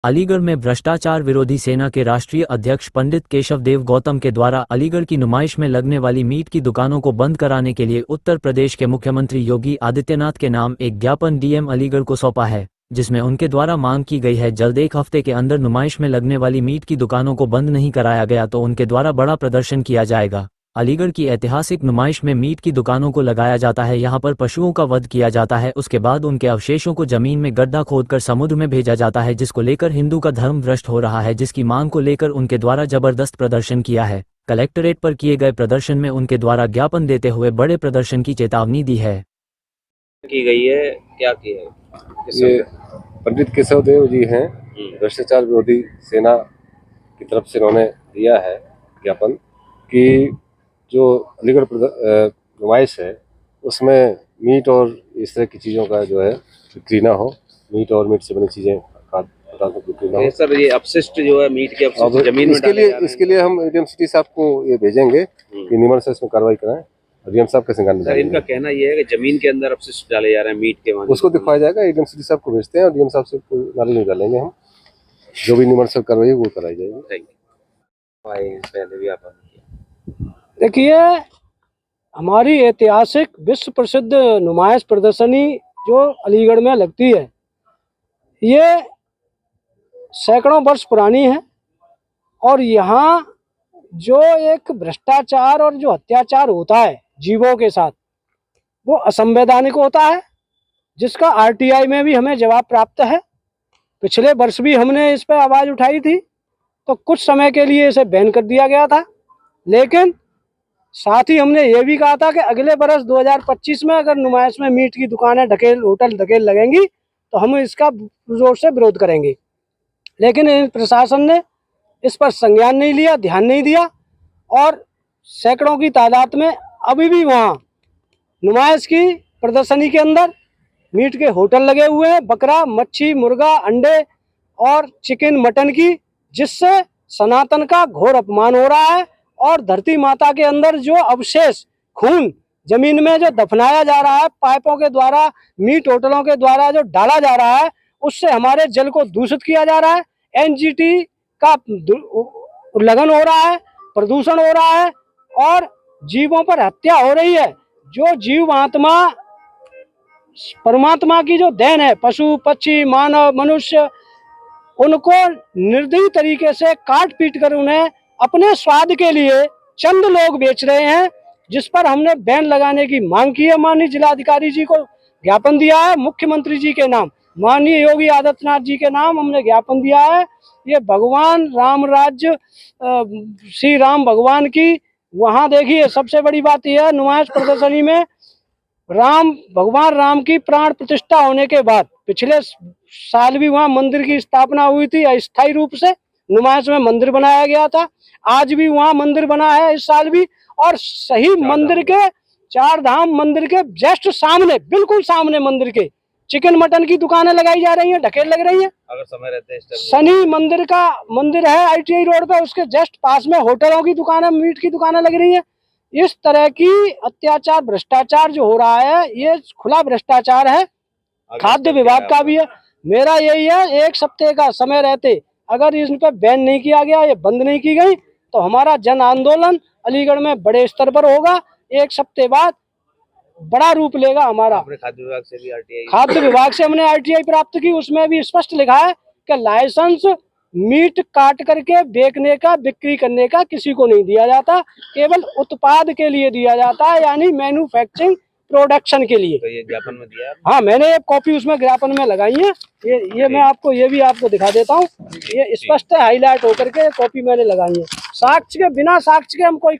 अलीगढ़ में भ्रष्टाचार विरोधी सेना के राष्ट्रीय अध्यक्ष पंडित केशव देव गौतम के द्वारा अलीगढ़ की नुमाइश में लगने वाली मीट की दुकानों को बंद कराने के लिए उत्तर प्रदेश के मुख्यमंत्री योगी आदित्यनाथ के नाम एक ज्ञापन डीएम अलीगढ़ को सौंपा है, जिसमें उनके द्वारा मांग की गई है जल्द 1 हफ्ते के अंदर नुमाइश में लगने वाली मीट की दुकानों को बंद नहीं कराया गया तो उनके द्वारा बड़ा प्रदर्शन किया जाएगा। अलीगढ़ की ऐतिहासिक नुमाइश में मीट की दुकानों को लगाया जाता है। यहां पर पशुओं का वध किया जाता है, उसके बाद उनके अवशेषों को जमीन में गड्ढा खोदकर समुद्र में भेजा जाता है, जिसको लेकर हिंदू का धर्म भ्रष्ट हो रहा है, जिसकी मांग को लेकर उनके द्वारा जबरदस्त प्रदर्शन किया है। कलेक्टरेट पर किए गए प्रदर्शन में उनके द्वारा ज्ञापन देते हुए बड़े प्रदर्शन की चेतावनी दी है। की गई है, क्या किया है? ये पंडित केशव देव जी हैं, भ्रष्टाचार विरोधी सेना की तरफ से उन्होंने दिया है ज्ञापन कि जो अलीगढ़ नुमाइश है उसमें मीट और इस तरह की चीज़ों का जो है बिक्री ना हो, मीट और मीट से बनी चीज़ें खाद्य पदार्थों की बिक्री ना हो। सर, ये अपशिष्ट जो है मीट के अपशिष्ट जमीन में इसके लिए हम एडीएम सिटी साहब को ये भेजेंगे कि नियमन से इसमें कार्रवाई कराएं। एडीएम साहब के संज्ञान में सर, इनका कहना ये है कि जमीन के अंदर अपशिष्ट डाले जा रहे हैं मीट के, उसको दिखाया जाएगा। एडीएम सिटी साहब को भेजते हैं और डीएम साहब से नाले नहीं डालेंगे हम, जो भी नियमन से कार्रवाई वो कराई जाएगी। पहले भी आप देखिए, हमारी ऐतिहासिक विश्व प्रसिद्ध नुमाइश प्रदर्शनी जो अलीगढ़ में लगती है, ये सैकड़ों वर्ष पुरानी है और यहाँ जो एक भ्रष्टाचार और जो अत्याचार होता है जीवों के साथ, वो असंवैधानिक होता है, जिसका आरटीआई में भी हमें जवाब प्राप्त है। पिछले वर्ष भी हमने इस पर आवाज़ उठाई थी, तो कुछ समय के लिए इसे बैन कर दिया गया था, लेकिन साथ ही हमने ये भी कहा था कि अगले बरस 2025 में अगर नुमाइश में मीट की दुकानें होटल ढकेल लगेंगी तो हम इसका जोर से विरोध करेंगे। लेकिन प्रशासन ने इस पर संज्ञान नहीं लिया, ध्यान नहीं दिया और सैकड़ों की तादाद में अभी भी वहाँ नुमाइश की प्रदर्शनी के अंदर मीट के होटल लगे हुए हैं, बकरा, मच्छी, मुर्गा, अंडे और चिकन, मटन की, जिससे सनातन का घोर अपमान हो रहा है और धरती माता के अंदर जो अवशेष खून जमीन में जो दफनाया जा रहा है, पाइपों के द्वारा, मीट होटलों के द्वारा जो डाला जा रहा है, उससे हमारे जल को दूषित किया जा रहा है। एनजीटी का उल्लंघन हो रहा है, प्रदूषण हो रहा है और जीवों पर हत्या हो रही है। जो जीव आत्मा परमात्मा की जो देन है, पशु पक्षी मानव मनुष्य, उनको निर्दयी तरीके से काट पीट कर उन्हें अपने स्वाद के लिए चंद लोग बेच रहे हैं, जिस पर हमने बैन लगाने की मांग की है। माननीय जिलाधिकारी जी को ज्ञापन दिया है, मुख्यमंत्री जी के नाम, माननीय योगी आदित्यनाथ जी के नाम हमने ज्ञापन दिया है। ये भगवान राम राज्य, श्री राम भगवान की, वहाँ देखिए सबसे बड़ी बात यह है, नुमाइश प्रदर्शनी में भगवान राम की प्राण प्रतिष्ठा होने के बाद पिछले साल भी वहाँ मंदिर की स्थापना हुई थी, अस्थायी रूप से नुमाइश में मंदिर बनाया गया था। आज भी वहाँ मंदिर बना है, इस साल भी, और सही मंदिर के, 4 धाम मंदिर के जस्ट सामने, बिल्कुल सामने मंदिर के चिकन मटन की दुकानें लगाई जा रही हैं, ढकेल लग रही हैं। अगर समय रहते हैं, शनि मंदिर है आईटीआई रोड पे, उसके जस्ट पास में होटलों की दुकानें, मीट की दुकानें लग रही हैं। इस तरह की अत्याचार भ्रष्टाचार जो हो रहा है, ये खुला भ्रष्टाचार है। खाद्य विभाग का भी है। मेरा यही है, 1 हफ्ते का समय रहते अगर इन पर बैन नहीं किया गया, ये बंद नहीं की गई, तो हमारा जन आंदोलन अलीगढ़ में बड़े स्तर पर होगा। 1 हफ्ते बाद बड़ा रूप लेगा हमारा। खाद्य विभाग से भी आरटीआई, खाद्य विभाग से हमने आरटीआई प्राप्त की, उसमें भी स्पष्ट लिखा है कि लाइसेंस मीट काट करके बेचने का, बिक्री करने का किसी को नहीं दिया जाता, केवल उत्पाद के लिए दिया जाता है, यानी मैन्युफैक्चरिंग प्रोडक्शन के लिए। तो ये ज्ञापन में दिया है? हाँ, मैंने एक कॉपी उसमें ज्ञापन में लगाई है। ये मैं आपको, ये भी आपको दिखा देता हूँ, ये स्पष्ट है, हाईलाइट होकर के कॉपी मैंने लगाई है। साक्ष्य के, बिना साक्ष्य के हम कोई